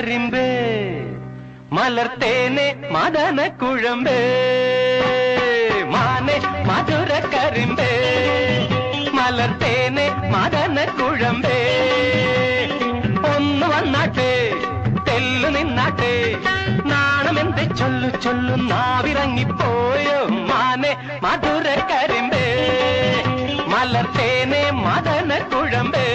കരിമ്പേ മലർത്തേനെ മദന കുഴമ്പേ മാനെ മധുര കരിമ്പേ മലർത്തേനെ മദന കുഴമ്പേ ഒന്ന് വന്നാട്ടെ തെല്ലു നിന്നാട്ടെ നാണമെന്ത് ചൊല്ലു ചൊല്ലു നാവിറങ്ങിപ്പോയോ മാനെ മധുര കരിമ്പേ മലർത്തേനെ മദന കുഴമ്പേ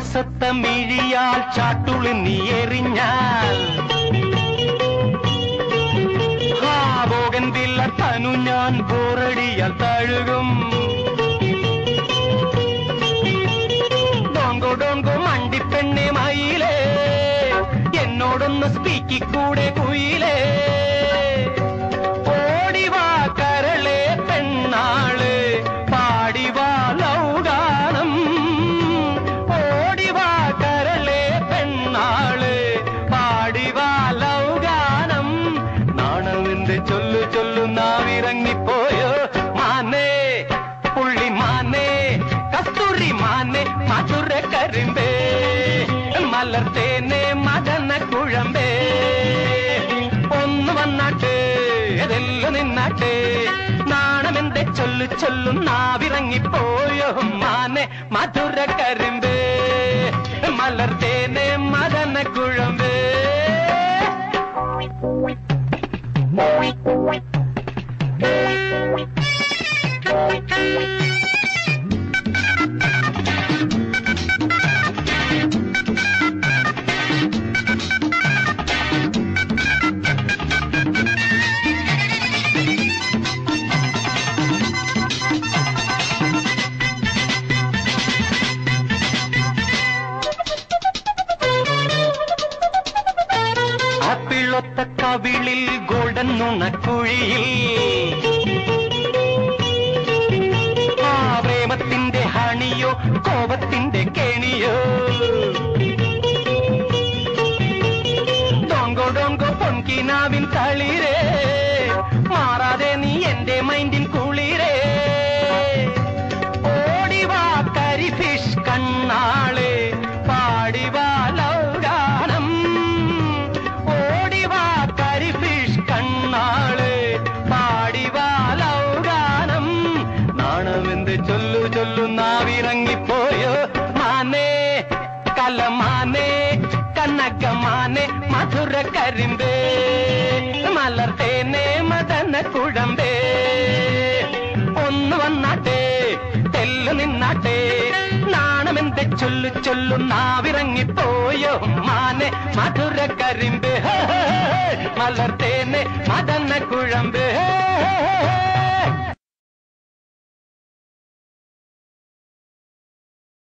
ലോട്ടസത്തമിഴിയാൽ ചാട്ടുളി നീ എറിഞ്ഞാൽ ബോഗൻവില്ല തനു ഞാൻ പോറടിയാൽ തഴുകും ഡോങ്കോ ഡോങ്കോ മണ്ടിപ്പെണ്ണെ മയിലേ എന്നോടൊന്ന് സ്പീക്കിക്കൂടെ കുയിലേ ഓടിവാ കരളെ പെണ്ണാള് പാടിവാ ലൗഗാനം ഓടിവാ കരളെ പെണ്ണാള് പാടിവാ ലൗഗാനം നാണമെന്ത് ചൊല്ലു ചൊല്ലു നാവിറങ്ങിപ്പോയോ മാനേ പുള്ളി മാനേ കസ്തൂരി മാനേ മധുര കരിമ്പേ മലർത്തേനെ മദന കുഴമ്പേ ഒന്ന് വന്നാട്ടെ അതെല്ലാം നിന്നാട്ടെ നാണമെന്തെ ചൊല്ലു ചൊല്ലു നാവിറങ്ങിപ്പോയോ മാനെ മധുര കരിമ്പേ മലർത്തേനെ മദന കുഴമ്പേ ആപ്പിളൊത്ത കവിളിൽ ഗോൾഡൻ നുണക്കുഴിയിൽ ആ പ്രേമത്തിന്റെ ഹണിയോ കോപത്തിന്റെ കെണിയോ ഡോങ്കോ ഡോങ്കോ പൊൻകിനാവിൻ തളിരേ മാറാതെ നീ എന്റെ മൈൻഡിൻ കുളിരേ ഓടിവാ കരിഫിഷ് കണ്ണാളെ പാടിവാ ലൗഗാനം ഓടിവാ കരിഫിഷ് കണ്ണാളെ പാടിവാ ലൗഗാനം നാണമെന്ത് ചൊല്ലു ചൊല്ലു നാവിറങ്ങിപ്പോയോ മാനേ കലമാനേ കനകമാനേ മധുര കരിമ്പേ മലർത്തേനെ മദന കുഴമ്പേ ഒന്ന് വന്നാട്ടെ തെല്ലു നിന്നാട്ടെ നാണമെന്ത് ചൊല്ലു ചൊല്ലു നാവിറങ്ങിപ്പോയോ മാനെ മധുര കരിമ്പേ മലർത്തേനെ മദന കുഴമ്പേ